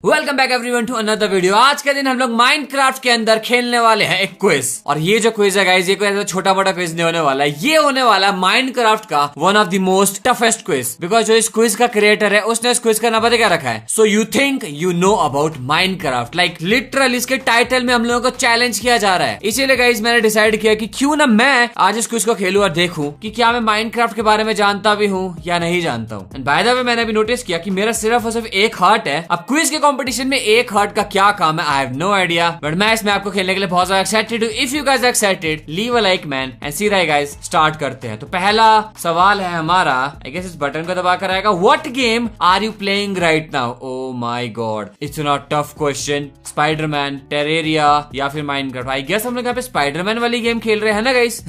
Welcome back everyone to another video. आज के दिन हम लोग माइनक्राफ्ट के अंदर खेलने वाले हैं एक क्विज। और ये जो क्विज है गाइस, ये कोई ऐसा छोटा मोटा क्विज नहीं होने वाला है। ये होने वाला है माइनक्राफ्ट का one of the most toughest quiz, because जो इस क्विज का क्रिएटर है उसने इस क्विज का नाम पता क्या रखा है, सो you think you know about Minecraft. Like literally इसके टाइटल में हम लोगों को चैलेंज किया जा रहा है। इसीलिए गाइस मैंने डिसाइड किया कि क्यों ना मैं आज इस क्विज को खेलूं और देखूं कि क्या मैं माइनक्राफ्ट के बारे में जानता भी हूँ या नहीं जानता हूँ। एंड बाय द वे मैंने भी नोटिस किया कि मेरा सिर्फ और सिर्फ एक हार्ट है। अब क्विज के कॉम्पिटिशन में एक हार्ट का क्या काम है, I have no idea, but मैं इसमें आपको खेलने के लिए बहुत ज्यादा एक्साइटेड हूँ। If you guys are excited, leave a like man and सीधा गाइस स्टार्ट करते हैं। तो पहला सवाल है हमारा, आई गेस इस बटन को दबाकर आएगा, what game are you playing right now? Oh my god, it's not tough question. Spiderman, Terraria या फिर माइनक्राफ्ट? आई गेस हम लोग यहाँ पे स्पाइडरमैन वाली गेम खेल रहे हैं ना गाइस।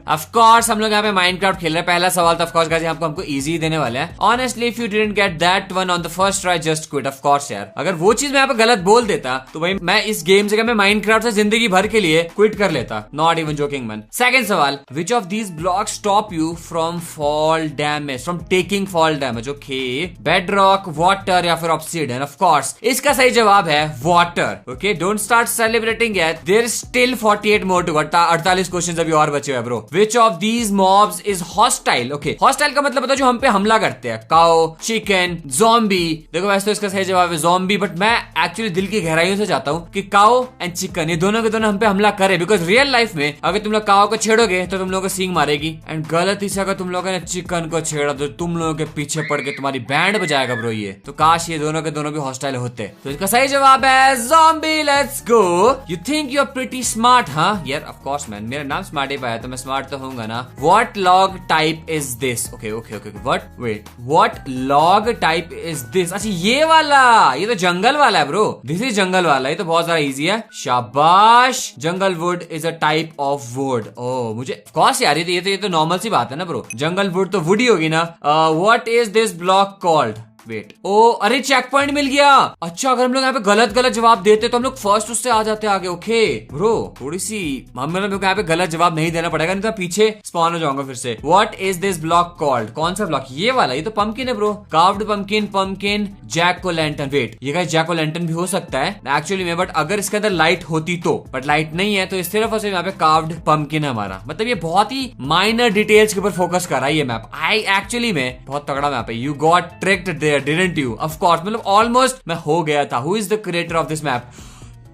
ऑफ कोर्स हम लोग यहाँ पे माइनक्राफ्ट खेल रहे हैं। पहला सवाल तो ऑफ कोर्स गाइस हमको इजी देने वाले हैं। Honestly if you didn't get that one on the first try, just quit. Of course यार, अगर वो चीज मैं यहाँ पे गलत बोल देता तो भाई मैं इस गेम से मैं माइनक्राफ्ट से जिंदगी भर के लिए क्विट कर लेता। Not even joking man. Second सवाल, which of these blocks stop you from fall damage, from taking fall damage? Okay, bed rock, water या फिर ऑब्सीडियन? ऑफ कोर्स इसका सही जवाब है water. Okay, don't start celebrating yet, there is still 48 more to go. 48 questions अभी और बचे हुए bro. Which of these mobs is hostile? Okay, hostile का मतलब जो हम पे हमला करते हैं, काओ, चिकन, ज़ॉम्बी। देखो वैसे तो इसका सही जवाब है ज़ॉम्बी, बट मैं एक्चुअली दिल की गहराइयों से चाहता हूं कि काओ एंड चिकन ये दोनों के दोनों हम पे हमला करे, बिकॉज रियल लाइफ में अगर तुम लोग काओ को छेड़ोगे तो तुम लोगों को सींग मारेगी, एंड गलती से अगर तुम लोगों ने चिकन को छेड़ा तो तुम लोगों के पीछे पड़ के तुम्हारी बैंड बजाएगा ब्रो ये। तो काश ये दोनों के दोनों भी हॉस्टाइल होते। तो इसका सही जवाब है zombie. Let's go. You think you are pretty smart? हाँ यार, ऑफ कोर्स मैन, मेरा नाम स्मार्ट ही पाया तो मैं स्मार्ट तो होऊंगा ना। What log type is this? Okay okay okay, what log type is this? अच्छा ये वाला, ये तो जंगल वाला है ब्रो। दिस इज जंगल वाला, ये तो बहुत ज्यादा इजी है। शाबाश, jungle wood is a type of wood. Oh मुझे कॉस यार, ये तो नॉर्मल सी बात है ना ब्रो, जंगल वुड तो वुड ही होगी ना। What is this block called? Wait, oh अरे चेक पॉइंट मिल गया। अच्छा, अगर हम लोग यहाँ पे गलत गलत जवाब देते तो हम लोग फर्स्ट उससे आ जाते आगे। ओके ब्रो, थोड़ी सी हम लोग यहाँ पे गलत जवाब नहीं देना पड़ेगा, नहीं तो पीछे स्पॉन हो जाऊंगा फिर से। What is this block called? कौन सा ब्लॉक? ये वाला, ये तो पंपकिन है bro. Carved pumpkin, pumpkin, jack o lantern. Wait, ये गाइस जैक ओ लैंटर्न भी हो सकता है एक्चुअली में, बट अगर इसके अंदर लाइट होती तो, बट लाइट नहीं है तो सिर्फ और सिर्फ यहाँ पे कार्व्ड पंपकिन है हमारा। मतलब ये बहुत ही माइनर डिटेल्स के ऊपर फोकस कर रहा है ये मैप। आई एक्चुअली में बहुत तगड़ा मैप है। You got tricked there, didn't you? Of course, मतलब ऑलमोस्ट मैं हो गया था। Who is the creator of this map?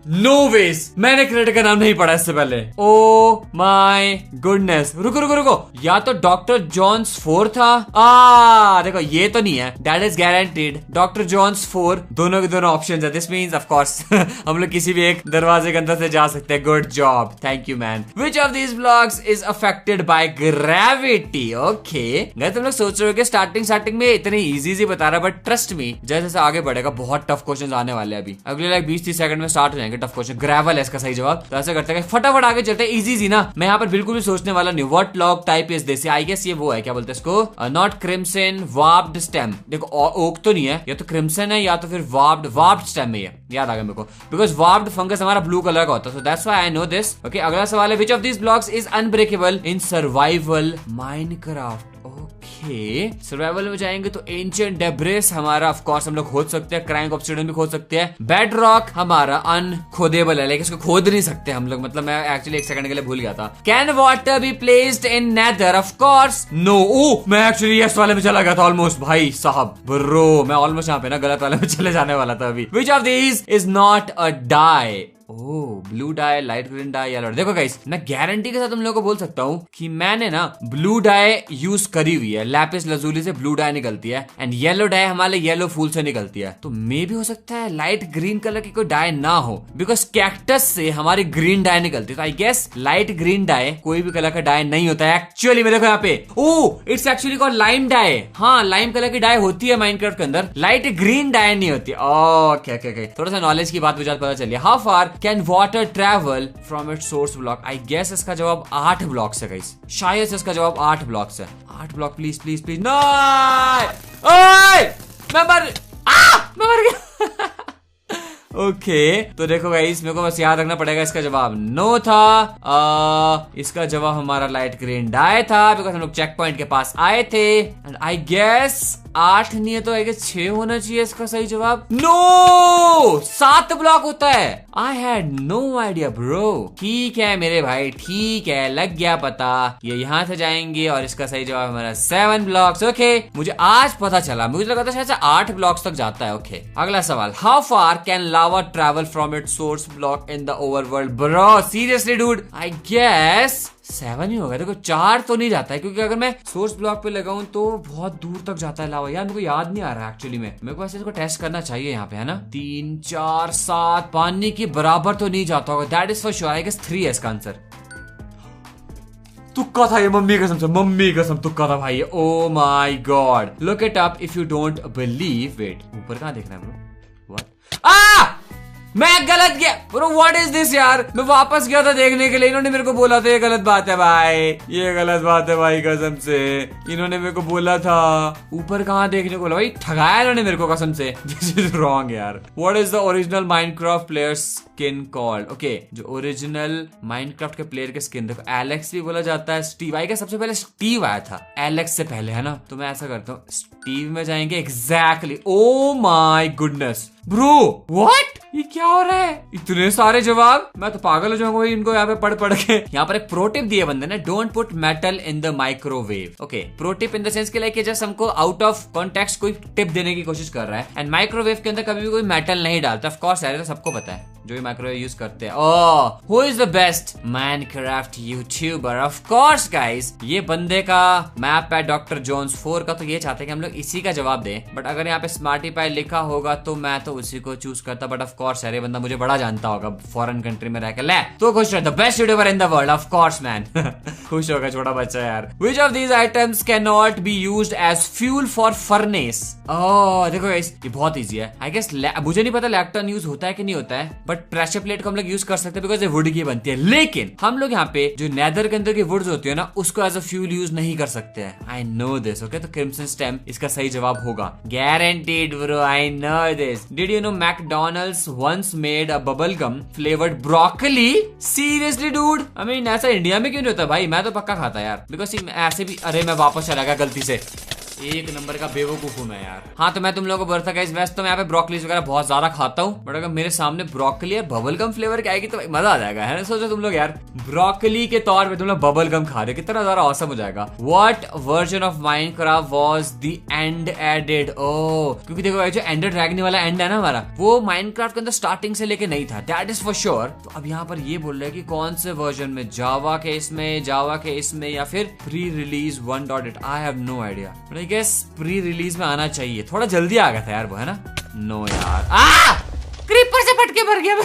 No ways, मैंने क्रिएटर का नाम नहीं पढ़ा इससे पहले। ओ माय गुडनेस, रुको रुको रुको, या तो डॉक्टर जॉन्स 4 था। देखो ये तो नहीं है, that is guaranteed. Doctor Johns 4 दोनों के दोनों ऑप्शन है। दिस मीन्स ऑफ कोर्स हम लोग किसी भी एक दरवाजे के अंदर से जा सकते हैं। Good job, thank you man. Which of these blocks is affected by gravity? Okay guys, तुम लोग सोच रहे हो कि स्टार्टिंग में इतने इजी बता रहा है, बट ट्रस्ट मी जैसे जैसे आगे बढ़ेगा बहुत टफ क्वेश्चन आने वाले हैं। अभी अगले लाइक 20-30 सेकंड में स्टार्ट हो जाएंगे टफ क्वेश्चन। ग्रेवल है इसका सही जवाब। तो ऐसे करते हैं फटाफट आगे चलते हैं, इजी ना। मैं यहाँ पर बिल्कुल भी सोचने वाला नहीं। What log type is this? I guess ये वो है, क्या बोलते हैं इसको, नॉट क्रिम्सन, वार्प्ड स्टेम। देखो ओक तो नहीं है, या तो क्रिम्सन है या तो फिर वार्प्ड स्टेम है। ये याद आ गया मेरे को, बिकॉज वार्प्ड फंगस हमारा ब्लू कलर का होता है, so that's why I know this. Okay, अगला सवाल है, विच of this blocks is unbreakable in survival Minecraft? Okay, survival में जाएंगे तो एंशिएंट डेब्रिस हमारा ऑफ कोर्स हम लोग खोद सकते हैं, क्राइंग ऑब्सिडियन भी खोद सकते हैं। बेड रॉक हमारा अनखोदेबल है, लेकिन इसको खोद नहीं सकते हम लोग। मतलब मैं एक्चुअली एक सेकंड के लिए भूल गया था। Can water be placed in Nether? Of course no. मैं एक्चुअली यस वाले में चला गया था ऑलमोस्ट भाई साहब ब्रो, मैं ऑलमोस्ट यहाँ पे ना गलत वाले में चले जाने वाला था अभी। Which of these is not a dye? Blue dye, light green dye, yellow. देखो गाइस, मैं गारंटी के साथ तुम लोगों को बोल सकता हूँ कि मैंने ना ब्लू डाई यूज करी हुई है। लैपिस लजूली से ब्लू डाई निकलती है, एंड येलो डाई हमारे येलो फूल से निकलती है। तो मे भी हो सकता है लाइट ग्रीन कलर की कोई डाई ना हो, बिकॉज कैक्टस से हमारी ग्रीन डाई निकलती है। तो I guess light green dye कोई भी कलर का डाई नहीं होता है एक्चुअली में। देखो यहाँ पे, it's actually called lime dye. हाँ, लाइम कलर की डाई होती है माइनक्राफ्ट के अंदर, लाइट ग्रीन डाई नहीं होती। ओके, थोड़ा सा नॉलेज की बात मुझे पता चली। How far can water travel from its source block? I guess इसका जवाब 8 ब्लॉक है गाइस। शायद इसका जवाब 8 ब्लॉक है। 8 ब्लॉक, प्लीज प्लीज प्लीज। मैं मर गया। ओके तो देखो गाइस, मेरे को बस याद रखना पड़ेगा इसका जवाब नो था। इसका जवाब हमारा लाइट ग्रीन डाई था, बिकॉज हम लोग चेक पॉइंट के पास आए थे। एंड आई गेस 8 नहीं है तो आई गेस 6 होना चाहिए इसका सही जवाब। नो 7 ब्लॉक होता है। I had no idea bro. ठीक है मेरे भाई, ठीक है, लग गया पता। ये यहाँ से जाएंगे और इसका सही जवाब हमारा 7 ब्लॉक्स। ओके मुझे आज पता चला, मुझे लगा था शायद से 8 ब्लॉक्स तक जाता है। ओके अगला सवाल, how far can lava travel from its source block in the overworld bro? Seriously dude, I guess 7 ही होगा। देखो 4 तो नहीं जाता है, क्योंकि अगर मैं सोर्स ब्लॉक पे लगाऊं तो बहुत दूर तक जाता है लावा। यार मेरे को याद नहीं आ रहा एक्चुअली में, मेरे को ऐसे इसको टेस्ट करना चाहिए यहाँ पे, है ना। 3 4 7 पानी के बराबर तो नहीं जाता होगा, that is for sure. I guess 3 है इसका आंसर। तुक्का था ये, मम्मी कसम से, मम्मी कसम तुक्का था भाई। Oh my god, look it up if you don't believe. Wait, ऊपर कहाँ देखना है ब्रो? व्हाट? मैं गलत गया ब्रो, व्हाट इज दिस यार। मैं वापस गया था देखने के लिए, इन्होंने मेरे को बोला था ये गलत बात है भाई, ये गलत बात है भाई, कसम से इन्होंने मेरे को बोला था। ऊपर कहाँ देखने को बोला भाई, ठगाया इन्होंने मेरे को कसम से। दिस इज रॉन्ग यार। What is the original Minecraft player skin called? Okay जो ओरिजिनल माइनक्राफ्ट के प्लेयर के स्किन, देखो एलेक्स भी बोला जाता है, स्टीव आई का सबसे पहले स्टीव आया था एलेक्स से पहले, है ना। तो मैं ऐसा करता हूँ, स्टीव में जाएंगे exactly. O my goodness bro, what, ये क्या हो रहा है? इतने सारे जवाब, मैं तो पागल हो जाऊंगा इनको यहाँ पे पढ़ पढ़ के। यहाँ पर एक प्रो टिप दिए बंदे ने, don't put metal in the microwave. Okay pro tip in the sense के लाइक जस्ट हमको आउट ऑफ कॉन्टेक्स्ट कोई टिप देने की कोशिश कर रहा है। एंड माइक्रोवेव के अंदर कभी भी कोई मेटल नहीं डालता, ऑफ कोर्स यार, तो सबको पता है जो भी माइक्रोवेव यूज करते हैं। Oh, who is the best Minecraft YouTuber? Of course guys, ये बंदे का मैप है डॉक्टर जोन्स 4 का, तो ये चाहते हैं कि हम लोग इसी का जवाब दें। बट अगर यहाँ पे स्मार्टी पाई लिखा होगा तो मैं तो उसी को चूज करता। बट ऑफ कोर्स यार, ये बंदा मुझे बड़ा जानता होगा फॉरेन कंट्री में रहकर। ले तो खुश रहे, the best YouTuber in the world, of course man. खुश होगा छोटा बच्चा यार। Which of these items can not be used as fuel for furnace? Oh देखो गाइस, ये बहुत इजी है। आई गेस मुझे नहीं पता लैक्टन यूज होता है कि नहीं होता है, बट प्रेशर प्लेट को हम लोग यूज कर सकते हैं बिकॉज ये वुड की बनती है। लेकिन हम लोग यहाँ पे जो नेदर के अंदर की वुड्स होती है ना, उसको एज अ फ्यूल यूज नहीं कर सकते हैं। I know this. ओके तो क्रिम्सन स्टेम इसका सही जवाब होगा, guaranteed bro, I know this. Did you know McDonald's once made a bubble gum flavoured broccoli? Seriously dude, I mean ऐसा इंडिया में क्यों नहीं होता भाई? मैं तो पक्का खाता यार, बिकॉज ऐसे भी। अरे मैं वापस चला गया गलती से, एक नंबर का बेवकूफ हूं मैं यार। हाँ तो मैं तुम लोगों को बोलता गाइस, वैसे तो मैं यहाँ पे ब्रोकलीज वगैरह बहुत ज्यादा खाता हूँ, बट अगर मेरे सामने ब्रोकली है बबल गम फ्लेवर की आएगी तो मजा आ जाएगा, है ना। सोचो तुम लोग यार, ब्रोकली के तौर पे तुम लोग बबल गम खा रहे हो, कितना ज्यादा औसम हो जाएगा। What version of Minecraft was the end added? Oh, क्योंकि देखो जो एंडर ड्रैगन वाला एंड है ना हमारा, वो माइनक्राफ्ट के अंदर स्टार्टिंग से लेके नहीं था, दैट इज फॉर श्योर। तो अब यहाँ पर ये बोल रहे हैं कि कौन से वर्जन में, जावा के इसमें या फिर pre release 1.8? I have no idea, but I guess pre release में आना चाहिए। थोड़ा जल्दी आ गया था यार वो, है ना। नो यार, क्रीपर से पटके भर गया मैं।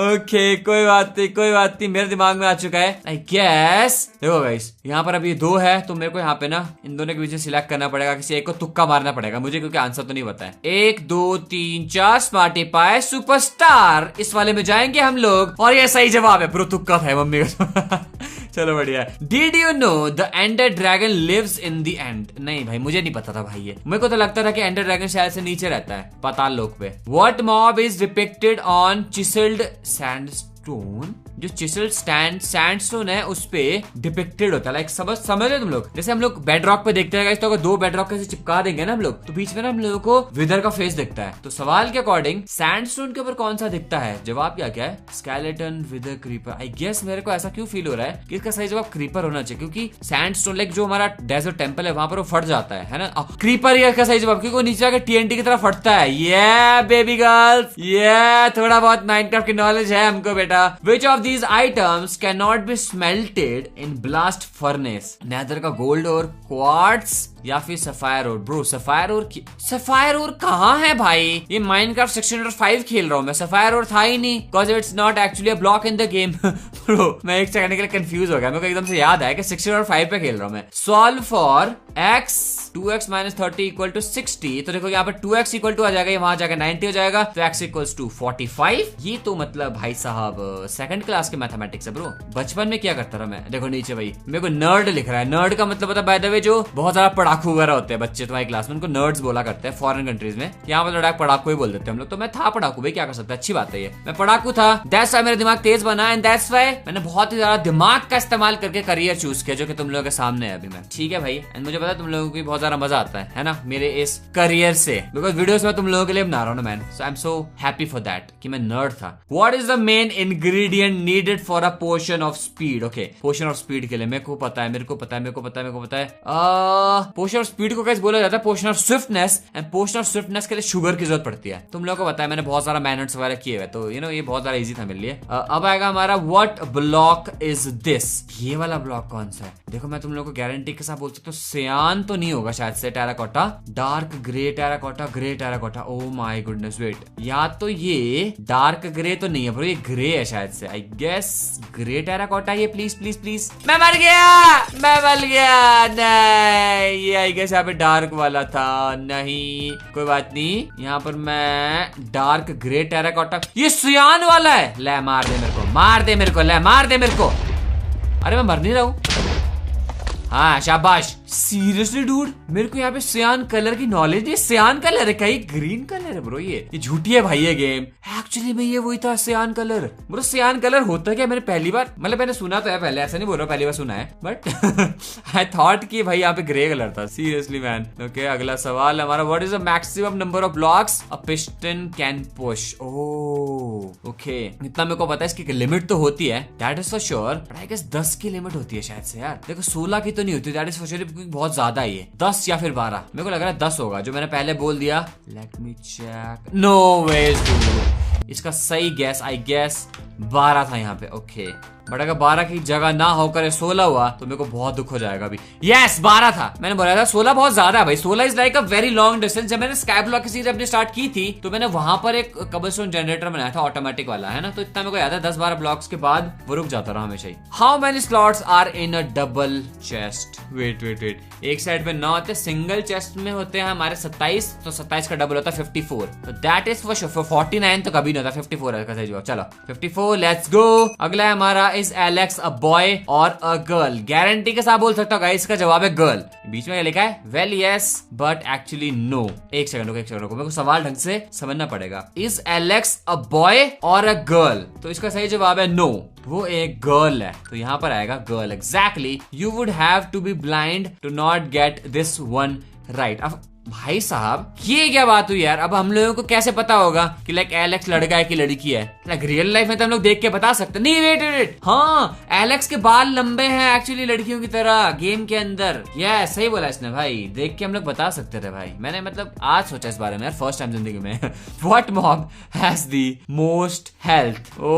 ओके कोई बात नहीं, मेरे दिमाग में आ चुका है आई गेस। देखो गाइस, यहाँ पर अभी 2 है, तो मेरे को यहाँ पे ना इन दोनों के बीच में सिलेक्ट करना पड़ेगा, किसी एक को तुक्का मारना पड़ेगा मुझे, क्योंकि आंसर तो नहीं पता है। 1 2 3 4 स्मार्टी पाई सुपरस्टार, इस वाले में जाएंगे हम लोग, और ये सही जवाब है ब्रो, तुक्का था मम्मी का। चलो बढ़िया। Did you know the ender dragon lives in the end? नहीं भाई मुझे नहीं पता था भाई, ये मेरे को तो लगता था कि एंडर ड्रैगन शायद से नीचे रहता है पाताल लोक पे। What mob is depicted on chiseled sandstone? जो चिसल्ड सैंडस्टोन है उस पे डिपिक्टेड होता है, लाइक समझ रहे तुम लोग? जैसे हम लोग बेड रॉक पे देखते हैं तो अगर 2 बेड रॉक कैसे चिपका देंगे ना हम लोग, तो बीच में ना हम लोगों को विदर का फेस दिखता है। तो सवाल के अकॉर्डिंग सैंडस्टोन के ऊपर कौन सा दिखता है? जवाब क्या है? Skeleton, wither, creeper. I guess मेरे को ऐसा क्यों फील हो रहा है कि इसका सही जवाब क्रीपर होना चाहिए, क्योंकि सैंडस्टोन लाइक जो हमारा डेजर्ट टेंपल है वहां पर वो फट जाता है ना। क्रीपर ये इसका सही जवाब, क्योंकि वो नीचे आकर TNT की तरह फटता है। ये बेबी गर्ल्स, ये थोड़ा बहुत माइनक्राफ्ट की नॉलेज है हमको बेटा। Which of these items cannot be smelted in blast furnace? Nether का गोल्ड और क्वार्ट्स या फिर सफायर और? ब्रो सफायर और कहाँ है भाई? ये माइनक्राफ्ट सेक्शन 5 खेल रहा हूँ मैं, सफायर और था ही नहीं, because it's not actually a block in the game. Bro मैं एक सेकंड के लिए कंफ्यूज हो गया, मेरे को एकदम से याद आया कि सेक्शन 5 पे खेल रहा हूँ मैं। Solve for x 2x - 30 = 60। तो देखो यहाँ पर 2x = आ जाएगा, ये वहां जाकर 90 हो जाएगा, तो x = 45। ये तो मतलब भाई साहब 2nd क्लास के मैथमेटिक्स है ब्रो। बचपन में क्या करता रहा मैं। देखो नीचे भाई मेरे को नर्ड लिख रहा है, नर्ड का मतलब होता है बाय द वे जो बहुत ज्यादा पढ़ाकू वगैरह होते हैं बच्चे तुम्हारी क्लास में, उनको नर्ड्स बोला करते हैं फॉरेन कंट्रीज में। यहाँ पर लड़ाक पढ़ाकू ही बोल देते हैं हम लोग। तो मैं था पढ़ाकू भाई, क्या कर सकते हैं, अच्छी बात है ये। मैं पढ़ाकू था, दैट्स व्हाई मेरा दिमाग तेज बना, एंड दैट्स व्हाई मैंने बहुत ही ज्यादा दिमाग का इस्तेमाल करके करियर चूज किया, जो कि तुम लोगों के सामने है अभी मैं। ठीक है भाई, एंड मुझे पता है तुम लोगों को बहुत ज्यादा मजा आता है ना मेरे इस करियर से, बिकॉज वीडियोस में तुम लोगों के लिए बना रहा हूँ ना man. So I am so happy for that कि मैं नर्ड था। What is the main ingredient needed for a potion of speed? Okay, potion of speed के लिए मेरे को पता है, मेरे को पता है, मेरे को पता है, मेरे को पता है। पोशन ऑफ स्पीड को कैसे बोला जाता है? Potion of swiftness, and potion of swiftness के लिए शुगर की जरूरत पड़ती है। तुम लोगों को पता है, मैंने बहुत सारा मेहनत वगैरह किए हुए, तो ये बहुत ज्यादा इजी था मेरे लिए। अब आएगा हमारा व्हाट ब्लॉक इज दिस? ये वाला ब्लॉक कौन सा है? देखो मैं तुम लोगों को गारंटी के साथ बोल सकता हूँ, सियान तो नहीं होगा शायद से, terracotta, dark grey terracotta, grey terracotta. Oh my goodness, wait, या तो ये डार्क ग्रे तो नहीं है ब्रो, ये ग्रे है शायद से, आई गेस ग्रे टेराकोटा ये। प्लीज प्लीज प्लीज, मैं मर गया नहीं, ये आई गेस यहाँ पे डार्क वाला था। नहीं कोई बात नहीं, यहाँ पर मैं डार्क ग्रे टेराकोटा, ये सियान वाला है। ले मार दे मेरे को, मार दे मेरे को, ले मार दे मेरे को। अरे मैं मर नहीं रहा हूँ। हाँ शाबाश। सीरियसली डूड, मेरे को यहाँ पे सियान कलर की नॉलेज नहीं। सियान कलर है क्या? ये ग्रीन कलर है ब्रो, ये झूठी है भाई ये गेम। एक्चुअली में ये वही था सियान कलर। ब्रो सियान कलर होता है क्या? मैंने पहली बार, मतलब मैंने सुना तो है पहले, ऐसा नहीं बोल रहा पहली बार सुना है, बट आई थॉट कि भाई यहाँ पे ग्रे कलर था। Seriously man. ओके, अगला सवाल हमारा, what is the maximum number of blocks a piston can push? Okay, इतना मेरे को पता है, इसकी लिमिट तो होती है, that is for sure, but I guess 10 की लिमिट होती है शायद से यार। देखो 16 की तो नहीं होती, दैट इज फॉर श्योर, बहुत ज्यादा ही है। 10 या फिर 12, मेरे को लग रहा है 10 होगा, जो मैंने पहले बोल दिया। Let me check, no ways dude, इसका सही गैस आई गेस 12 था यहाँ पे। ओके, बट अगर 12 की जगह ना होकर 16 हुआ तो मेरे को बहुत दुख हो जाएगा अभी। यस 12 था, मैंने बोला था 16 बहुत ज्यादा है भाई। 16 is like a very long distance. जब मैंने स्काई ब्लॉक की सीरीज अपनी स्टार्ट की थी तो मैंने वहां पर एक कबलस्टोन जनरेटर बनाया था, ऑटोमेटिक वाला, है ना, तो इतना मेरे को याद है। 10-12 ब्लॉक्स के बाद वो रुक जाता रहा हमेशा ही। How many slots are in a double chest? Wait wait wait, एक साइड पे 9 होते, सिंगल चेस्ट में होते हैं हमारे 27, तो 27 का डबल होता है 54, तो दैट इज फॉर 49 तो कभी नहीं होता, 54 है सही जवाब। चलो 54, लेट्स गो। अगला है हमारा, इज एलेक्स अ बॉय और अ गर्ल? गारंटी के साथ बोल सकता हूँ गाइस, इसका जवाब है गर्ल। बीच में क्या लिखा है? Well yes but actually no. एक सेकंड रुको, मेरे को सवाल ढंग से समझना पड़ेगा। इज एलेक्स अ बॉय और अ गर्ल? तो इसका सही जवाब है नो, वो एक गर्ल है, तो यहाँ पर आएगा girl. Exactly, you would have to be blind to not get this one right. अब भाई साहब ये क्या बात हुई यार? अब हम लोगों को कैसे पता होगा कि लाइक एलेक्स लड़का है कि लड़की है? लाइक रियल लाइफ में तो हम लोग देख के बता सकते नहीं। वेट, हाँ एलेक्स के बाल लंबे हैं एक्चुअली लड़कियों की तरह गेम के अंदर। ये सही बोला इसने भाई, देख के हम लोग बता सकते थे भाई। मैंने मतलब आज सोचा इस बारे में यार, फर्स्ट टाइम जिंदगी में। What mob has the most health? Oh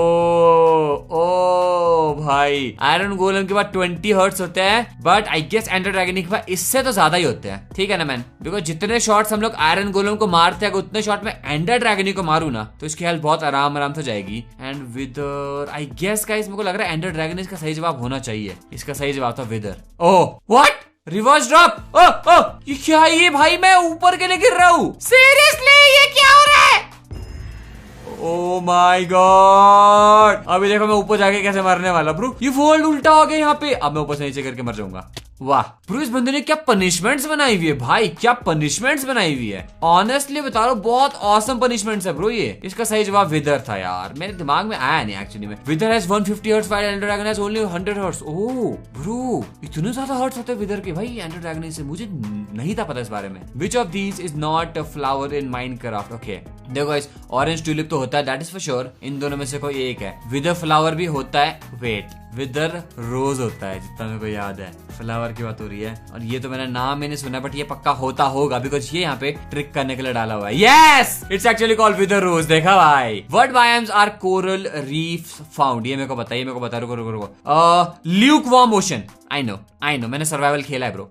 भाई, आयरन गोलम के बाद 20 हर्ट्स होते हैं, but I guess ender dragon के बाद इससे तो ज्यादा ही होते हैं। ठीक है ना मैन, बिकॉज जितने शॉट्स हम लोग आयरन गोलम को मारते हैं, अगर उतने शॉट में एंडर ड्रैगन को मारू ना तो इसकी हेल्थ बहुत आराम से जाएगी। एंड विदर, आई गेस गाइस मेरे को लग रहा है एंडर ड्रैगन इसका सही जवाब होना चाहिए। इसका सही जवाब था wither. Oh what, reverse drop? ये क्या है ये भाई? मैं ऊपर के लिए गिर रहा हूँ। सीरियसली ये क्या हो रहा है? ओ माय गॉड, अभी देखो मैं ऊपर जाके कैसे मरने वाला ब्रो। ये वर्ल्ड उल्टा हो गया यहाँ पे, अब मैं ऊपर से नीचे करके मर जाऊंगा। वाह ब्रो, इस बंदे ने क्या पनिशमेंट्स बनाई हुई है भाई, क्या पनिशमेंट्स बनाई हुई है। ऑनेस्टली बता रहा हूँ, बहुत ऑसम पनिशमेंट्स है ब्रो ये। इसका सही जवाब विदर था यार, मेरे दिमाग में आया नहीं एक्चुअली में। Wither has 150 hearts while ender dragon has only 100 hearts. Oh bro, इतने ज्यादा हर्ट्ज होते हैं विदर के भाई एंडर ड्रैगन से? मुझे नहीं था पता इस बारे में। विच of these is not a flower in Minecraft? Okay देखो गाइस, ऑरेंज ट्यूलिप तो होता है, दैट इज फॉर श्योर। इन दोनों में से कोई एक है। विदर फ्लावर भी होता है, वेट, विदर रोज होता है जितना मेरे को याद है। फ्लावर की बात हो रही है, और ये तो मैंने नाम ही नहीं सुना, बट ये पक्का होता होगा बिकॉज ये यहाँ पे ट्रिक करने के लिए डाला हुआ है। Yes, it's actually called wither rose. देखा भाई। What biomes are coral reef found? ये मेरे को बताइए, मेरे को बता। रुको। Lukewarm ocean. आई नो, मैंने सर्वाइवल खेला है bro.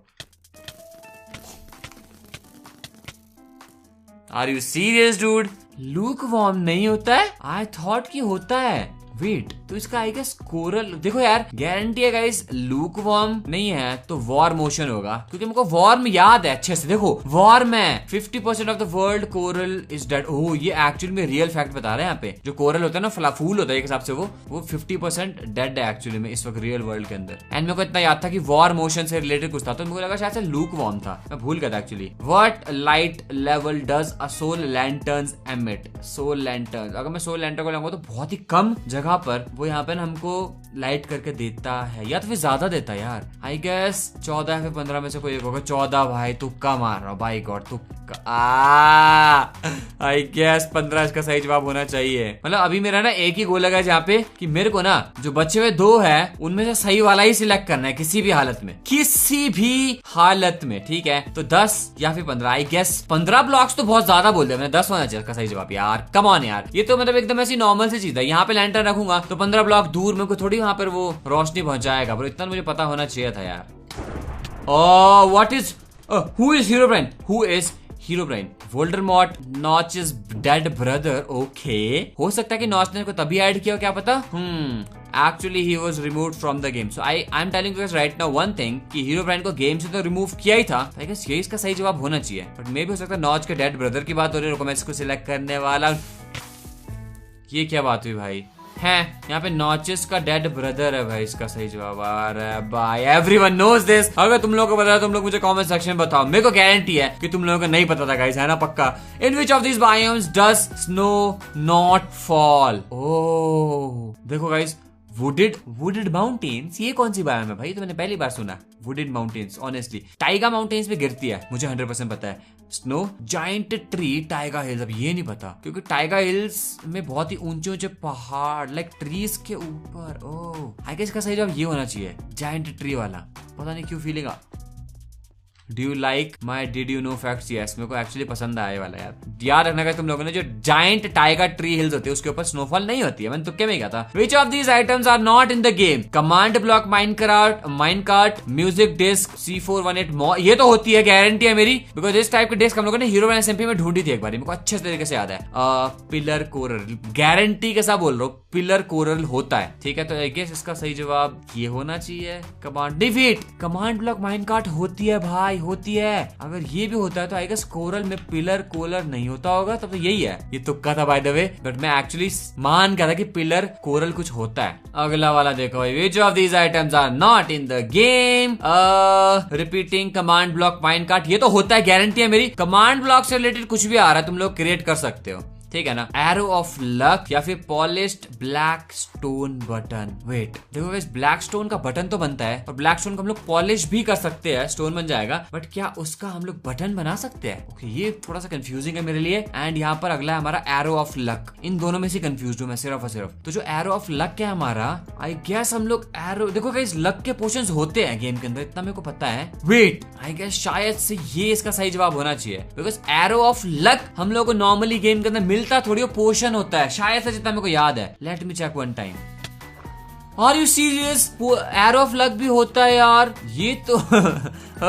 Are you serious dude? Lukewarm नहीं होता है? आई थॉट कि होता है। वेट, तो इसका आई गेस कोरल, देखो यार गारंटी है गाइस लूक वार्म नहीं है तो वॉर मोशन होगा, क्योंकि मुझको वॉर्म याद है अच्छे से। देखो वॉर्म है 50% of the world coral is dead. Oh ये एक्चुअली में रियल फैक्ट बता रहे हैं यहाँ पे। जो कोरल होता है ना फूल होता है एक हिसाब से, वो 50% डेड है एक्चुअली में इस वक्त रियल वर्ल्ड के अंदर। एंड मेरे को इतना याद था कि वॉर मोशन से रिलेटेड कुछ था, तो मेरे को लगा शायद से लूक वार्म था, मैं भूल गया था actually. What light level does a soul lanterns emit? Soul lantern, अगर मैं सोल लैंटर्न को लगाऊंगा तो बहुत ही कम जगह पर वो यहाँ पे हमको लाइट करके देता है, या तो फिर ज्यादा देता है यार। आई गेस 14 या फिर 15 में से कोई एक होगा। 14 भाई, तुक्का मार रहा हूँ भाई गॉड, तुक्का। आई गेस 15 इसका सही जवाब होना चाहिए। मतलब अभी मेरा ना एक ही गोल लगा है जहाँ पे कि मेरे को ना जो बचे हुए 2 है उनमें से सही वाला ही सिलेक्ट करना है किसी भी हालत में, किसी भी हालत में, ठीक है। तो 10 या फिर 15, आई गेस 15 ब्लॉक्स तो बहुत ज्यादा बोल दिया मैंने, 10 होना चाहिए इसका सही जवाब यार। कम ऑन यार, ये तो मतलब एकदम ऐसी नॉर्मल सी चीज है। यहाँ पे लैंटर्न रखूंगा तो 15 ब्लॉक दूर मेरे को थोड़ी वहां पर वो रोशनी पहुंचाएगा, पर इतना मुझे पता होना चाहिए था यार। Oh what is, who is Herobrine? Who is Herobrine? Voldemort Notch's dead brother. Okay, हो सकता है कि नॉच ने को तभी ऐड किया, क्या पता। Actually he was removed from the game. So I'm telling you guys right now one thing कि हीरोब्राइन को गेम से तो रिमूव किया ही था। I guess ये इसका सही जवाब होना चाहिए, बट मे भी हो सकता है नॉच के डेड ब्रदर की बात हो रही है। रुको मैं इसको सिलेक्ट करने वाला। ये क्या बात हुई भाई? है यहाँ पे नॉचेस का डेड ब्रदर है भाई इसका सही जवाब। अरे भाई एवरीवन नोज दिस। अगर तुम लोगों को पता है तुम लोग मुझे कमेंट सेक्शन में बताओ। मेरे को गारंटी है कि तुम लोगों को नहीं पता था गाइस, है ना पक्का। In which of this biomes does snow not fall? Oh देखो गाइस, वुडेड माउंटेन्स, ये कौन सी बायोम है भाई? तो मैंने पहली बार सुना wooded mountains. Honestly Tyga mountains पे गिरती है, मुझे 100% पता है। Snow giant tree Tyga hills, अब ये नहीं पता, क्योंकि टाइगा हिल्स में बहुत ही ऊंचे ऊंचे पहाड़ लाइक ट्रीज के ऊपर। ओह आई गेस इसका सही जवाब ये होना चाहिए, जाइंट ट्री वाला। पता नहीं क्यों feeling. Do you like my did you no facts? Yes, मेरे को एक्चुअली पसंद आया वाला यार। याद रखना तुम लोगों ने, जो जाइंट टाइगर ट्री हिल्स होती है उसके ऊपर स्नोफॉल नहीं होती है। मैंने तुक्के में ही कहा था। Which of these items are not in the game? Command block, minecart, music disc, C418 ये तो होती है, गारंटी है मेरी, बिकॉज इस टाइप की डिस्क हम लोगों ने हीरोब्राइन SMP में ढूंढी थी एक बार, मेरे को अच्छे तरीके से याद है। पिलर कोरल, गारंटी के साथ बोल रहा हूँ पिलर कोरल होता है, ठीक है। तो आई गेस इसका सही जवाब ये होना चाहिए। Command defeat, command block minecart होती है भाई, होती है। अगर ये भी होता है तो आई गेस कोरल में पिलर कोरल नहीं होता होगा, तब तो यही है। ये तुक्का था बाय द वे, बट मैं एक्चुअली मान गया था कि पिलर कोरल कुछ होता है। अगला वाला देखो भाई, which of these items are not in the game? Repeating command block minecart, ये तो होता है, गारंटी है मेरी। कमांड ब्लॉक से रिलेटेड कुछ भी आ रहा है तुम लोग क्रिएट कर सकते हो, ठीक है ना। एरो ऑफ लक या फिर polished blackstone button. Wait देखो गाइस, ब्लैक स्टोन का बटन तो बनता है और ब्लैक स्टोन को हम लोग पॉलिश भी कर सकते हैं, स्टोन बन जाएगा, बट क्या उसका हम लोग बटन बना सकते हैं? ओके ये थोड़ा सा कंफ्यूजिंग है मेरे लिए। एंड यहाँ पर अगला है हमारा एरो ऑफ लक। इन दोनों में से कंफ्यूज हूँ मैं सिर्फ और सिर्फ। तो जो एरो ऑफ लक है हमारा, आई गेस हम लोग एरो, देखो गाइस लक के पोर्शंस होते हैं गेम के अंदर, इतना मेरे को पता है। वेट आई गेस शायद से ये इसका सही जवाब होना चाहिए, बिकॉज एरो ऑफ लक हम लोग को नॉर्मली गेम के अंदर थोड़ी पोर्शन होता है शायद से, जितना मेरे को याद है। Let me check one time. Are you serious? Arrow of luck भी होता है यार, ये तो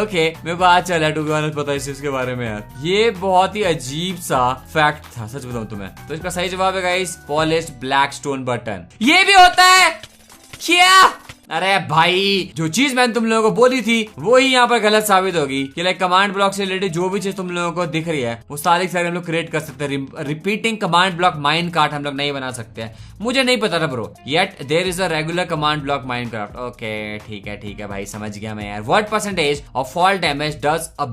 ओके मेरे को आज चला टू बी ऑनेस्ट पता इस चीज के बारे में यार। ये बहुत ही अजीब सा फैक्ट था सच बताऊं तुम्हें। तो इसका सही जवाब है guys polished blackstone button. ये भी होता है क्या? अरे भाई जो चीज मैंने तुम लोगों को बोली थी वो ही यहाँ पर गलत साबित होगी कि लाइक कमांड ब्लॉक से रिलेटेड जो भी चीज तुम लोगों को दिख रही है वो सारे सारे हम लोग क्रिएट कर सकते हैं। रिपीटिंग कमांड ब्लॉक माइनकार्ट हम लोग नहीं बना सकते हैं, मुझे नहीं पता था bro. Yet there is a regular command block Minecraft. Okay ठीक है भाई समझ गया मैं यार। What percentage of fall damage does a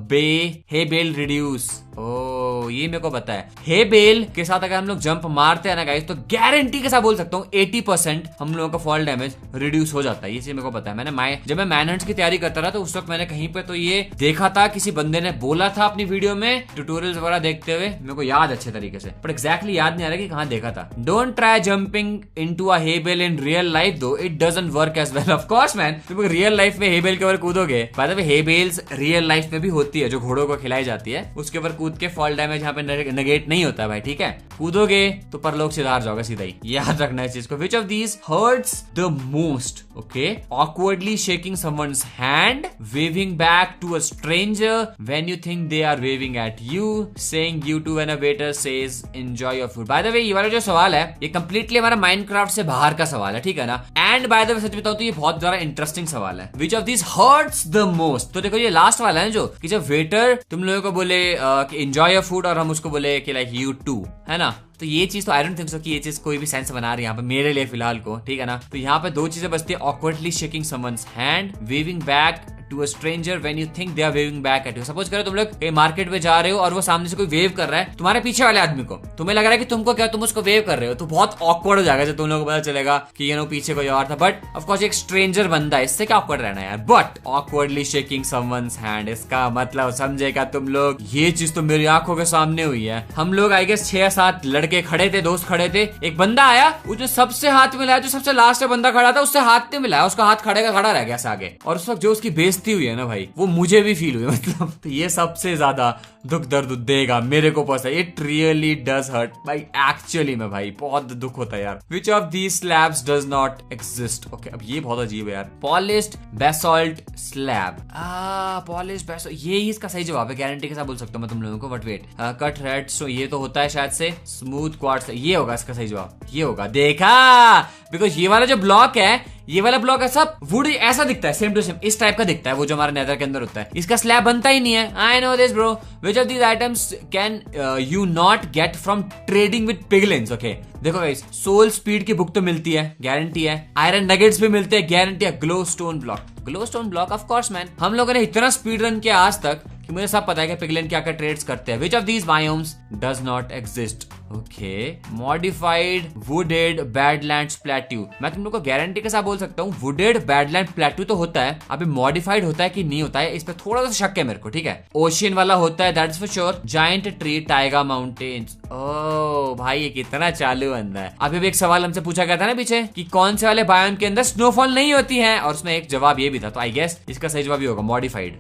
hay bale reduce? Oh ये मेरे को पता है। हे बेल के साथ अगर हम लोग जंप मारते हैं ना गाइस तो गारंटी के साथ बोल सकता हूँ 80% हम लोगों का फॉल डैमेज रिड्यूस हो जाता है। ये चीज मेरे को पता है। मैंने जब मैं मैनहंट की तैयारी करता रहा तो उस वक्त मैंने कहीं पे तो ये देखा था, किसी बंदे ने बोला था अपनी वीडियो में ट्यूटोरियल्स वगैरह देखते हुए, मेरे को याद अच्छे तरीके से, पर एग्जैक्टली याद नहीं आ रहा कि कहाँ देखा था। Don't try jumping into a hay bale in real life though it doesn't work as well. Of course man, तुम रियल लाइफ में हे बेल के ऊपर कूदोगे, by the way hay bales real life में भी होती है जो घोड़ों को खिलाई जाती है, उसके ऊपर कूद के फॉल डैमेज डैमेज यहाँ पे नेगेट नहीं होता है भाई, ठीक है। कूदोगे तो परलोक से हार जाओगे सीधा ही, याद रखना इस चीज को। Which of these hurts the most? Okay, awkwardly shaking someone's hand, waving back to a stranger when you think they are waving at you, saying you too when a waiter says enjoy your food. By the way ये वाला जो सवाल है ये completely हमारा Minecraft से बाहर का सवाल है, ठीक है ना। एंड बाय द वे सच बताऊं तो ये बहुत ज्यादा इंटरेस्टिंग सवाल है। विच of these hurts the most? तो देखो ये लास्ट वाला है जो कि जब वेटर तुम लोगों को बोले कि एंजॉय योर फूड और हम उसको बोले कि लाइक यू टू, है ना। तो ये चीज तो आई डोंट थिंक सो कि ये चीज कोई भी सेंस बना रही है यहाँ पे मेरे लिए फिलहाल को, ठीक है ना। तो यहाँ पे दो चीजें बचती है, awkwardly shaking someone's hand, waving back to a stranger when you think they are waving back at you. Suppose करो तुम लोग कहीं मार्केट में जा रहे हो और वो सामने से कोई वेव कर रहा है तुम्हारे पीछे वाले आदमी को, तुम्हें लग रहा है कि तुमको क्या तुम उसको वेव कर रहे हो, तो बहुत ऑकवर्ड हो जाएगा जब तुम लोगों को पता चलेगा कि ये नो पीछे कोई और था। बट ऑफ कोर्स एक स्ट्रेंजर बंदा है, इससे क्या ऑकवर्ड रहना है यार। But awkwardly shaking someone's hand, इसका मतलब समझेगा तुम लोग, ये चीज तो मेरी आंखों के सामने हुई है। हम लोग आई गेस 6-7 लड़के खड़े थे, दोस्त खड़े थे, एक बंदा आया उसने सबसे हाथ मिलाया, जो सबसे लास्ट में बंदा खड़ा था उससे हाथ नहीं मिलाया, उसका हाथ खड़े का खड़ा रह गया आगे। और उस वक्त जो उसकी बेइज्जती हुई है ना भाई, वो मुझे भी फील हुई मतलब। तो ये सबसे ज्यादा दुख दर्द देगा मेरे को पसंद, इट रियली डज हर्ट भाई, एक्चुअली में भाई बहुत दुख होता है यार। विच of these slabs does not exist? Okay, अब ये बहुत अजीब है यार। Polished basalt slab, polished basalt, ये ही इसका सही जवाब है, गारंटी के साथ बोल सकता हूँ मैं तुम लोगों को। बट वेट, कट रेड, सो ये तो होता है शायद से स्मूथ क्वार्ट्ज, ये होगा इसका सही जवाब, ये होगा। देखा, बिकॉज ये वाला जो ब्लॉक है, ये वाला ब्लॉक है सब वुड ऐसा दिखता है, सेम टू सेम इस टाइप का दिखता है, वो जो हमारे नेदर के अंदर होता है। इसका स्लैब बनता ही नहीं है। आई know this bro. Which of these items can you not get from trading with piglins? Okay देखो गाइस, सोल स्पीड की बुक तो मिलती है, गारंटी है। आयरन नगेट्स भी मिलते हैं, गारंटी है। Glow stone block, glow stone block of course man. हम लोगों ने इतना स्पीड रन किया आज तक कि मुझे सब पता है कि पिगलिन क्या क्या ट्रेड्स करते हैं। विच of these biomes does not exist? Okay, modified wooded badlands plateau. मैं तुम लोग को गारंटी के साथ बोल सकता हूँ वुडेड बैडलैंड प्लेट्यू तो होता है, अभी मॉडिफाइड होता है कि नहीं होता है इस पे थोड़ा सा शक है मेरे को, ठीक है। ओशियन वाला होता है, that is for sure. Giant tree, taiga mountains. Oh भाई ये कितना चालू बंदा है। अभी भी एक सवाल हमसे पूछा गया था ना पीछे कि कौन से वाले बायोम के अंदर स्नोफॉल नहीं होती है, और उसमें एक जवाब ये भी था। तो आई गेस इसका सही जवाब ये होगा, मॉडिफाइड।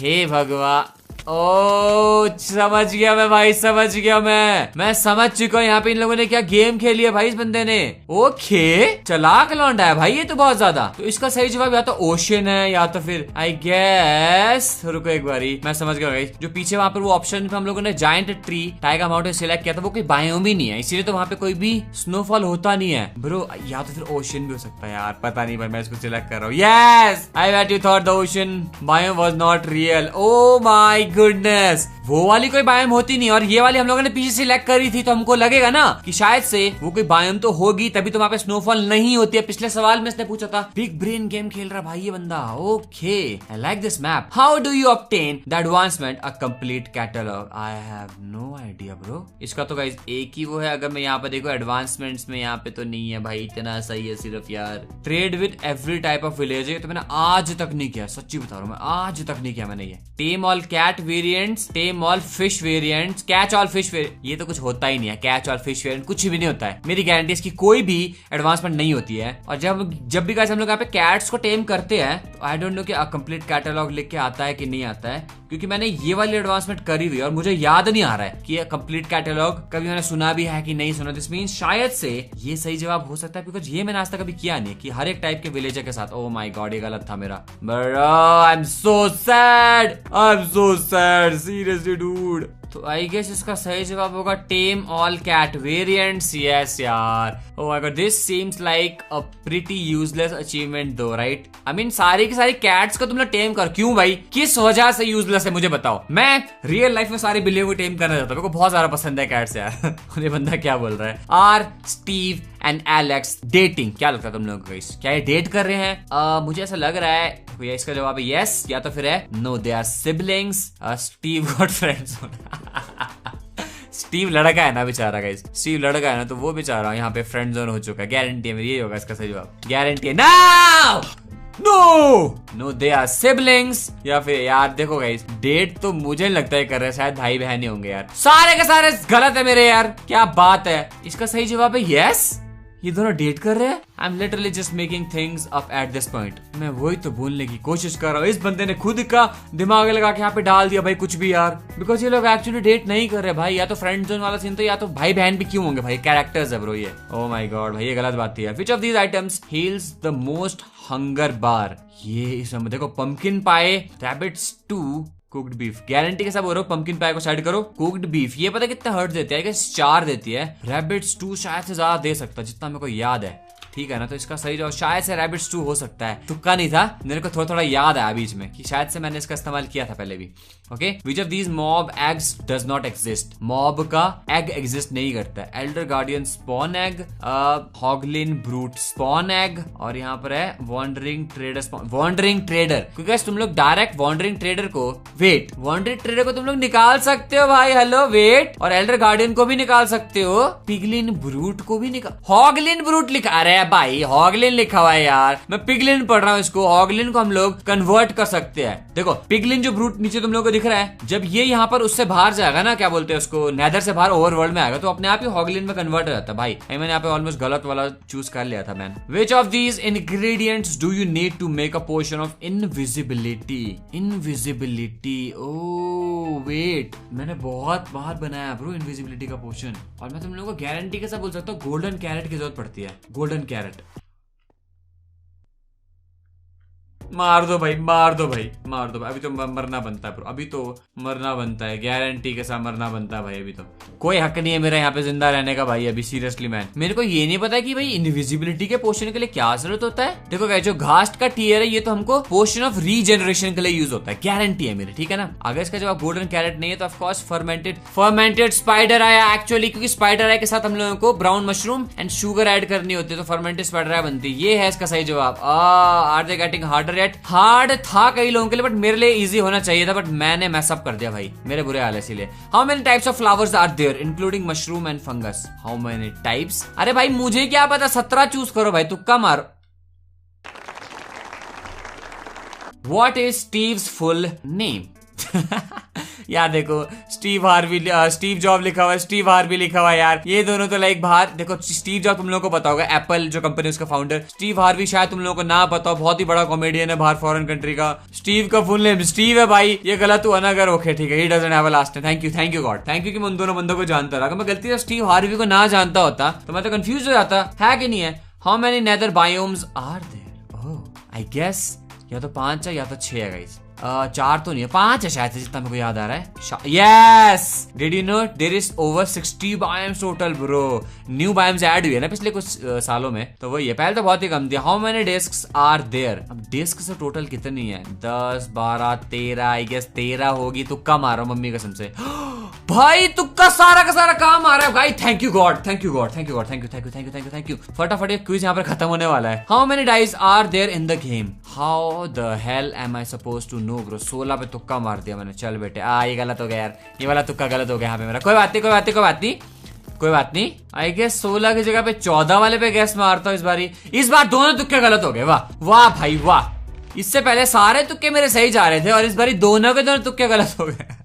हे भगवान, ओ समझ गया मैं भाई, समझ गया मैं समझ चुका हूँ यहाँ पे इन लोगों ने क्या गेम खेली है भाई इस बंदे ने। ओके, चालाक लौंडा है भाई ये तो बहुत ज्यादा। तो इसका सही जवाब या तो ओशियन है या तो फिर आई गेस, रुको एक बारी, मैं समझ गया भाई। जो पीछे वहां पर वो ऑप्शन पे हम लोगों ने giant tree, tiger mountain select किया था, वो कोई बायोम ही नहीं है, इसीलिए तो वहां पे कोई भी स्नोफॉल होता नहीं है ब्रो। या तो फिर ओशियन भी हो सकता है यार, पता नहीं भाई, मैं इसको सिलेक्ट कर रहा हूँ। Yes, I bet you thought the ocean biome was not real. O my goodness, वो वाली कोई बायोम होती नहीं, और ये वाली हम लोगों ने पीछे सिलेक्ट करी थी, तो हमको लगेगा ना कि शायद से वो कोई बायोम तो होगी, तभी तो वहां पे स्नोफॉल नहीं होती है। पिछले सवाल में इसने पूछा था। बिग ब्रेन गेम खेल रहा भाई ये बंदा। Okay, I like this map. How do you obtain the advancement a complete catalogue? I have no idea bro. इसका तो गाइस एक ही वो है, अगर मैं यहाँ पे देखो एडवांसमेंट्स में यहाँ पे तो नहीं है भाई, इतना सही है सिर्फ यार। Trade with every type of village, तो मैंने आज तक नहीं किया, सच्ची बता रहा हूँ मैं, आज तक नहीं किया मैंने ये। Tame all cat variants, tame all fish variants, catch all fish variant, ये तो कुछ होता ही नहीं है। कैच ऑल फिश वेरिएंट कुछ भी नहीं होता है, मेरी गारंटी इसकी कोई भी एडवांसमेंट नहीं होती है। और जब भी गाइस हम लोग यहाँ पे कैट्स को टेम करते हैं, तो आई डोंट नो कि कंप्लीट कैटलॉग लिख के आता है कि नहीं आता है, क्योंकि मैंने ये वाली एडवांसमेंट करी हुई है और मुझे याद नहीं आ रहा है कि ये कंप्लीट कैटलॉग कभी मैंने सुना भी है कि नहीं सुना। दिस मींस शायद से ये सही जवाब हो सकता है, बिकॉज ये मैंने आज तक कभी किया नहीं कि हर एक टाइप के विलेजर के साथ। ओह माय गॉड, ये गलत था मेरा bro, I am so sad, I am so sad seriously dude. तो आई गेस इसका सही जवाब होगा टेम ऑल कैट वेरिएंट्स। यस यार, oh my God, this seems like a pretty useless achievement दो, राइट? आई मीन सारी की सारी कैट्स को तुम लोग टेम कर, क्यों भाई, किस वजह से यूजलेस है मुझे बताओ। मैं रियल लाइफ में सारी बिल्लियों को टेम करना चाहता हूँ, मेरे को बहुत ज्यादा पसंद है कैट्स यार। ये बंदा क्या बोल रहा है? Are Steve and Alex dating? क्या लगता है तुम लोगों को, क्या ये डेट कर रहे हैं? मुझे ऐसा लग रहा है भैया इसका जवाब है यस, या तो फिर है no, they are siblings. Steve got friends. Steve लड़का है ना बेचारा गाइस, स्टीव लड़का है ना, तो वो बेचारा यहाँ पे फ्रेंड जोन हो चुका है, गारंटी है मेरी, ये होगा इसका सही जवाब, गारंटी है। No they are siblings. या फिर यार देखो गाइस, डेट तो मुझे नहीं लगता है कर रहे, शायद भाई बहन ही होंगे यार। सारे के सारे गलत है मेरे यार, क्या बात है। इसका सही जवाब है यस। ये दोनों डेट कर रहे हैं। I am literally just making things up at this point. मैं वही तो बोलने की कोशिश कर रहा हूँ। इस बंदे ने खुद का दिमाग लगा के यहाँ पे डाल दिया भाई कुछ भी यार, बिकॉज ये लोग एक्चुअली डेट नहीं कर रहे भाई। या तो फ्रेंड जोन वाला सीन, तो या तो भाई बहन भी क्यों होंगे भाई, कैरेक्टर्स है ब्रो ये। ओह माय गॉड भाई, ये गलत बात है। Which of these items heals the most hunger bar? ये इसमें देखो, pumpkin pie, rabbit stew, cooked beef. Guarantee के साथ बोल रहा हूँ, पंपकिन पाई को साइड करो। कुक्ड बीफ ये पता कितना हर्ट देती है? 4 देती है। रैबिट स्टू शायद से ज्यादा दे सकता जितना मेरे को याद है, ठीक है ना? तो इसका सही जवाब शायद से रैबिट स्टू हो सकता है। तुक्का नहीं था, मेरे को थोड़ा थोड़ा याद आया बीच में कि शायद से मैंने इसका इस्तेमाल किया था पहले भी। Okay, which of these mob eggs does not exist? Mob का एग एग्जिस्ट नहीं करता है। Elder guardian spawn egg, hoglin brute spawn egg, और यहाँ पर है wandering trader spawn. Wandering trader, क्योंकि तुम लोग डायरेक्ट वॉन्डरिंग ट्रेडर को, वेट, वॉन्डरिंग ट्रेडर को तुम लोग निकाल सकते हो भाई, हेलो वेट, और एल्डर गार्डियन को भी निकाल सकते हो, पिगलिन ब्रूट को भी निकाल। हॉगलिन ब्रूट लिखा, अरे भाई हॉगलिन लिखा हुआ है यार, मैं पिगलिन पढ़ रहा हूँ इसको। हॉगलिन को हम लोग कन्वर्ट कर सकते हैं। देखो पिगलिन जो ब्रूट नीचे तुम लोग को दिख रहा है, जब ये यहाँ पर उससे बाहर जाएगा ना, क्या बोलते हैं उसको, नेदर से बाहर ओवरवर्ल्ड में आएगा, तो अपने आप ही हॉगलिन में कन्वर्ट हो जाता है भाई। मैंने यहाँ पे ऑलमोस्ट गलत वाला चूज कर लिया था मैंने। Which of these ingredients do you need to make a potion of invisibility? Invisibility, oh wait, मैंने बहुत बार बनाया ब्रो इनविजिबिलिटी का पोशन, और मैं तुम लोगों को गारंटी के साथ बोल सकता हूँ गोल्डन कैरेट की जरूरत पड़ती है। गोल्डन कैरेट मार दो भाई, मार दो भाई, मार दो भाई। अभी तो मरना बनता है ब्रो, अभी तो मरना बनता है, गारंटी के साथ मरना बनता है भाई। अभी तो कोई हक नहीं है मेरा यहाँ पे जिंदा रहने का भाई, अभी सीरियसली मैन। मेरे को ये नहीं पता कि भाई इनविजिबिलिटी के पोशन के लिए क्या जरूरत होता है। देखो गाइस, जो घास्ट का टीयर है ये तो हमको पोशन ऑफ रीजनरेशन के लिए यूज होता है, गारंटी है मेरी, ठीक है ना? अगर इसका जवाब गोल्डन कैरेट नहीं है तो ऑफकोर्स फर्मेंटेड स्पाइडर आया एक्चुअली, क्योंकि स्पाइडर आई के साथ हम लोगों को brown mushroom and sugar add करनी होती है, तो फर्मेंटेड स्पाइडर आई बनती है। ये है इसका सही जवाब। Are they getting harder? Hard था कई लोगों के लिए, बट मेरे लिए इजी होना चाहिए था, बट मैंने मैस अप कर दिया भाई, मेरे बुरे हाल है इसीलिए। How many types of flowers are there including mushroom and fungus? How many types? अरे भाई मुझे क्या पता, 17 चूज करो भाई, तुक्का मारो। What is Steve's full name? यार देखो, स्टीव जॉब लिखा हुआ है, स्टीव हार्वी लिखा हुआ है यार, ये दोनों तो लाइक बाहर। देखो स्टीव जॉब तुम लोगों को पता होगा, एप्पल जो कंपनी उसका फाउंडर। स्टीव हार्वी शायद तुम लोगों को ना पता हो, बहुत ही बड़ा कॉमेडियन है बाहर फॉरेन कंट्री का। स्टीव का फुल नेम स्टीव है भाई, ये गलत हुआ ना अगर, ओके ठीक है, he doesn't have a last name. Thank you god, thank you कि मैं उन दोनों बंदों को जानता रहा। अगर मैं गलती से स्टीव हार्वी को ना जानता होता तो मैं तो कंफ्यूज हो जाता है कि नहीं है। How many nether biomes are there? Oh I guess या तो 5 है या तो 6 है गाइस। 4 तो नहीं है, 5 है शायद से, जितना मेरे को याद आ रहा है। Yes, did you know there is over 60 biomes total bro. New biomes add हुए ना पिछले कुछ सालों में, तो वही है, पहले तो बहुत ही कम थी। How many discs are there? अब डिस्क से टोटल कितनी है? 10 12 13, आई गेस 13 होगी, तुक्का मारो मम्मी कसम से। भाई तुक्का सारा का सारा काम आ रहा है भाई। Thank you god, thank you god, thank you god, thank you thank you thank you thank you thank you. फटाफट ये क्विज यहाँ पर खत्म होने वाला है। How many dice are there in the game? How the hell am I suppose to know bro? 16 पे तुक्का मार दिया मैंने। चल बेटे, ये गलत हो गया यार, ये वाला तुक्का गलत हो गया यहाँ पे मेरा। कोई बात नहीं, कोई बात नहीं, कोई बात नहीं, कोई बात नहीं। आई गेस 16 की जगह पे 14 वाले पे गैस मारता हूँ इस बारी। इस बार दोनों तुक्के गलत हो गए, वाह वाह भाई वाह। इससे पहले सारे तुक्के मेरे सही जा रहे थे और इस बारी दोनों के दोनों तुक्के गलत हो गए।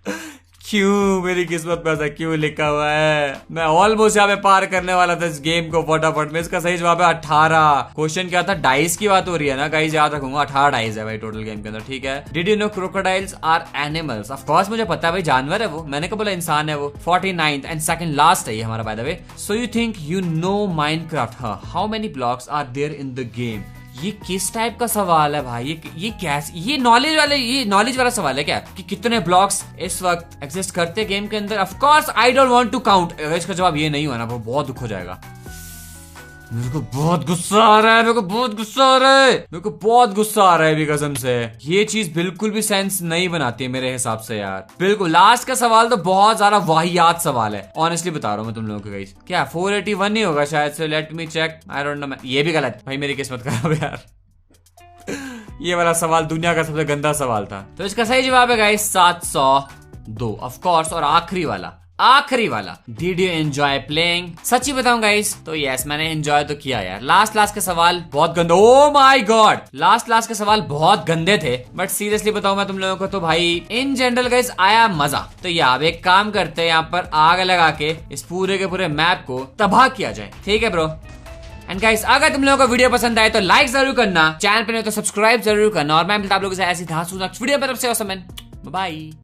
क्यों मेरी किस्मत में ऐसा क्यों लिखा हुआ है? मैं ऑलमोस्ट यहाँ पे पार करने वाला था इस गेम को फटाफट में। इसका सही जवाब है 18। क्वेश्चन क्या था? डाइस की बात हो रही है ना गाइस, याद रखूंगा 18 डाइस है भाई टोटल गेम के अंदर, ठीक है। Did you know crocodiles are animals? Of course मुझे पता है भाई, जानवर है वो, मैंने कब बोला इंसान है वो। 49th एंड सेकंड लास्ट है ये हमारा by the way. So you think you know Minecraft? How many blocks are there in the game? ये किस टाइप का सवाल है भाई? ये कैसे, ये नॉलेज वाला सवाल है क्या कि कितने ब्लॉक्स इस वक्त एग्जिस्ट करते गेम के अंदर? Of course I don't want to count. अगर इसका जवाब ये नहीं हुआ ना, बहुत दुख हो जाएगा। मेरे को बहुत गुस्सा आ रहा है, मेरे को बहुत गुस्सा आ रहा है, मेरे को बहुत गुस्सा आ रहा है भी कसम से। ये चीज बिल्कुल भी सेंस नहीं बनाती है मेरे हिसाब से यार, बिल्कुल। लास्ट का सवाल तो बहुत ज्यादा वाहियात सवाल है, ऑनेस्टली बता रहा हूँ मैं तुम लोगों को गाइस। क्या 481 नहीं होगा शायद से? Let me check, I don't know. ये भी गलत भाई, मेरी किस्मत खराब है यार। ये वाला सवाल दुनिया का सबसे गंदा सवाल था। तो इसका सही जवाब है गाइस 702 ऑफ कोर्स। और आखिरी वाला, डिड यू एंजॉय प्लेइंग? सच्ची बताऊं गाइस तो यस, मैंने एंजॉय तो किया यार। लास्ट के सवाल बहुत गंदे, ओ माय गॉड, लास्ट के सवाल बहुत गंदे थे, बट सीरियसली बताऊं मैं तुम लोगों को तो भाई इन जनरल गाइस आया मजा। तो यार अब एक काम करते हैं, यहाँ पर आग लगा के इस पूरे के पूरे मैप को तबाह किया जाए, ठीक है ब्रो? एंड गाइस अगर तुम लोगों को वीडियो पसंद आए तो लाइक जरूर करना, चैनल पे नहीं तो सब्सक्राइब जरूर करना, और मैं मिलता आप लोगों से ऐसी धांसू नेक्स्ट वीडियो में। तरफ से बाय।